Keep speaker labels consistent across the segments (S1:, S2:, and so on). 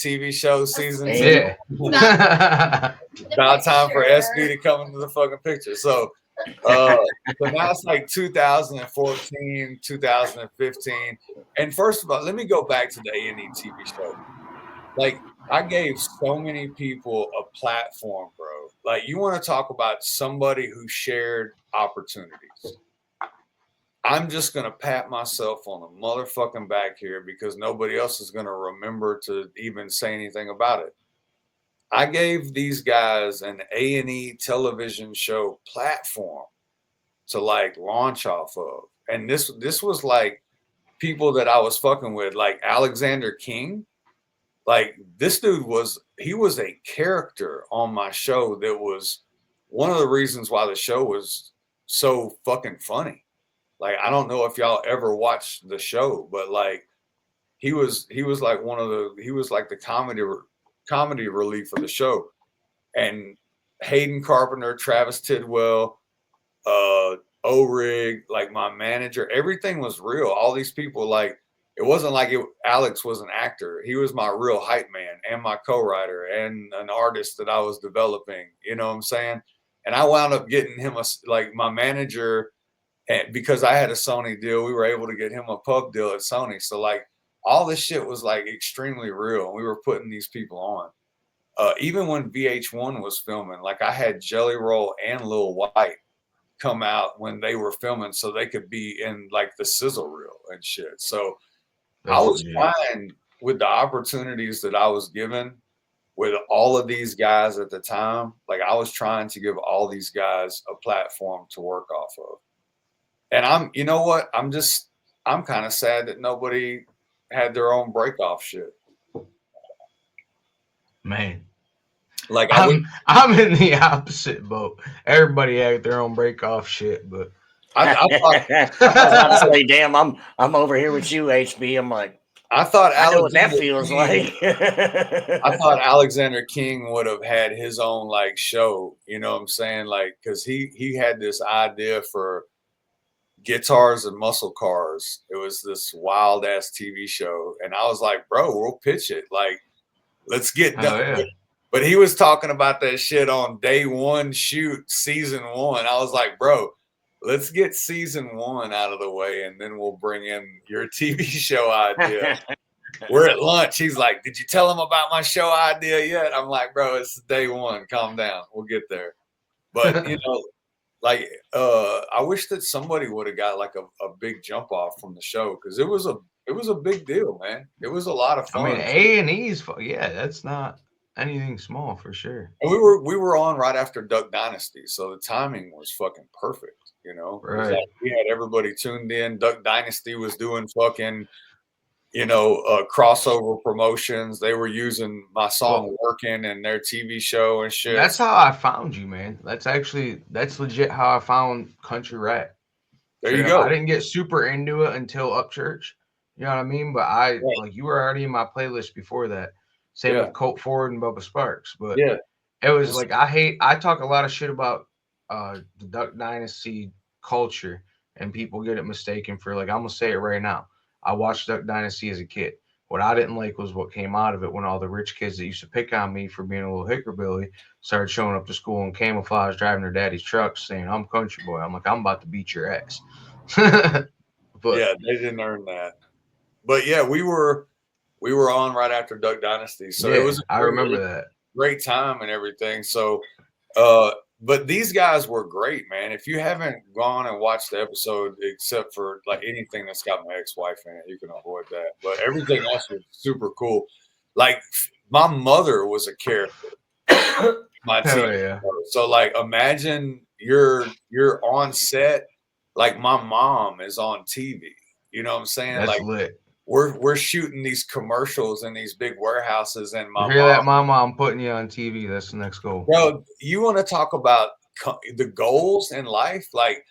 S1: TV show season 2.
S2: Yeah.
S1: About time for SB to come into the fucking picture. So so now it's like 2014, 2015. And first of all, let me go back to the A&E TV show. Like, I gave so many people a platform, bro. Like, you want to talk about somebody who shared opportunities. I'm just going to pat myself on the motherfucking back here because nobody else is going to remember to even say anything about it. I gave these guys an A&E television show platform to like launch off of. And this was like people that I was fucking with, like Alexander King. Like, this dude was a character on my show that was one of the reasons why the show was so fucking funny. Like, I don't know if y'all ever watched the show, but like he was like he was like the comedy relief of the show. And Hayden Carpenter, Travis Tidwell, O-Rig, like my manager, everything was real. All these people, like, it wasn't like Alex was an actor. He was my real hype man and my co-writer and an artist that I was developing. You know what I'm saying? And I wound up getting him like my manager, and because I had a Sony deal, we were able to get him a pub deal at Sony. So like all this shit was like extremely real. And we were putting these people on. Even when VH1 was filming, like I had Jelly Roll and Lil White come out when they were filming so they could be in like the sizzle reel and shit. So I was fine with the opportunities that I was given with all of these guys at the time. Like, I was trying to give all these guys a platform to work off of. And you know what? I'm kind of sad that nobody had their own break off shit.
S2: Man.
S1: Like,
S2: I'm in the opposite boat. Everybody had their own break off shit, but
S1: I
S3: honestly, damn, I'm over here with you, HB. I'm like,
S1: I thought
S3: I know what that
S1: Alexander
S3: feels
S1: King,
S3: like.
S1: I thought Alexander King would have had his own like show, you know what I'm saying? Like, because he had this idea for Guitars and Muscle Cars. It was this wild ass TV show, and I was like, bro, we'll pitch it. Like, let's get done.
S2: yeah.
S1: But he was talking about that shit on day one shoot, season 1. I was like, bro, let's get season 1 out of the way, and then we'll bring in your TV show idea. We're at lunch. He's like, did you tell him about my show idea yet? I'm like, bro, it's day 1. Calm down. We'll get there. But, you know, like, I wish that somebody would have got like a big jump off from the show, because it was a big deal, man. It was a lot of fun.
S2: I mean, A&E's, yeah, that's not anything small for sure.
S1: And we were on right after Duck Dynasty, so the timing was fucking perfect, you know.
S2: Right.
S1: Like we had everybody tuned in. Duck Dynasty was doing fucking, you know, crossover promotions. They were using my song "Working" in their TV show and shit.
S2: That's how I found you, man. That's legit how I found country rap.
S1: There you go.
S2: I didn't get super into it until Upchurch. You know what I mean? But like, you were already in my playlist before that. Same with Colt Ford and Bubba Sparks. But it was like, I talk a lot of shit about the Duck Dynasty culture, and people get it mistaken for, like, I'm gonna say it right now. I watched Duck Dynasty as a kid. What I didn't like was what came out of it when all the rich kids that used to pick on me for being a little hickerbilly started showing up to school in camouflage, driving their daddy's trucks, saying, I'm country boy. I'm like, I'm about to beat your ass.
S1: But yeah, they didn't earn that. But yeah, we were on right after Duck Dynasty, so it was
S2: I remember that
S1: great time and everything. So, but these guys were great, man. If you haven't gone and watched the episode, except for like anything that's got my ex-wife in it, you can avoid that. But everything else was super cool. Like, my mother was a character. My team. So like, imagine you're on set, like my mom is on TV. You know what I'm saying?
S2: That's
S1: like
S2: lit.
S1: We're shooting these commercials in these big warehouses, and
S2: you hear that, Mama? I'm putting you on TV. That's the next goal.
S1: Bro, you want to talk about the goals in life? Like,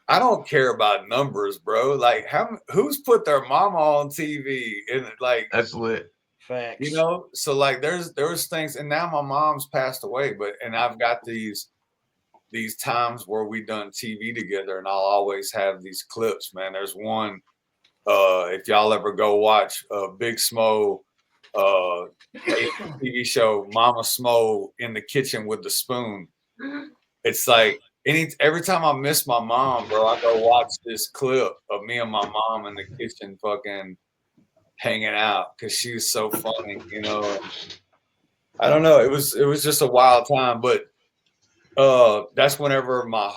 S1: I don't care about numbers, bro. Like, who's put their mama on TV? And like,
S2: that's lit.
S3: Facts.
S1: You know, so like there was things, and now my mom's passed away, and I've got these times where we done TV together, and I'll always have these clips, man. There's one, if y'all ever go watch Big SMO TV show Mama Smo in the kitchen with the spoon. It's like every time I miss my mom, bro, I go watch this clip of me and my mom in the kitchen fucking hanging out because she was so funny, you know. I don't know. It was just a wild time, but that's whenever my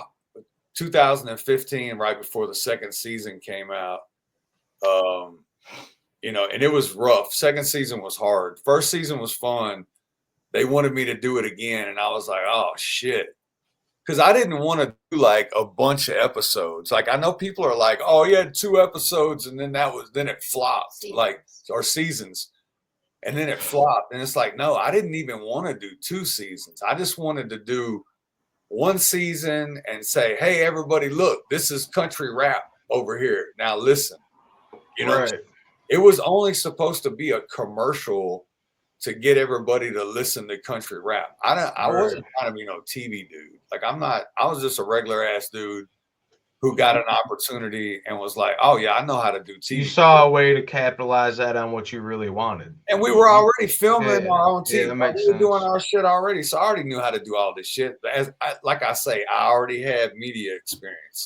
S1: 2015, right before the second season came out. You know, and it was rough. Second season was hard. First season was fun. They wanted me to do it again, and I was like, oh shit. Because I didn't want to do like a bunch of episodes. Like I know people are like, oh, you had 2 episodes and then it flopped, or seasons. And then it flopped. And it's like, no, I didn't even want to do 2 seasons. I just wanted to do 1 season and say, hey, everybody, look, this is country rap over here. Now listen. You know, it was only supposed to be a commercial to get everybody to listen to country rap. I wasn't trying to be no TV dude. Like I was just a regular ass dude who got an opportunity and was like, oh yeah, I know how to do TV.
S2: You saw a way to capitalize that on what you really wanted.
S1: And we were already filming our own TV.
S2: That makes
S1: we were doing our shit already. So I already knew how to do all this shit. Like I say, I already had media experience.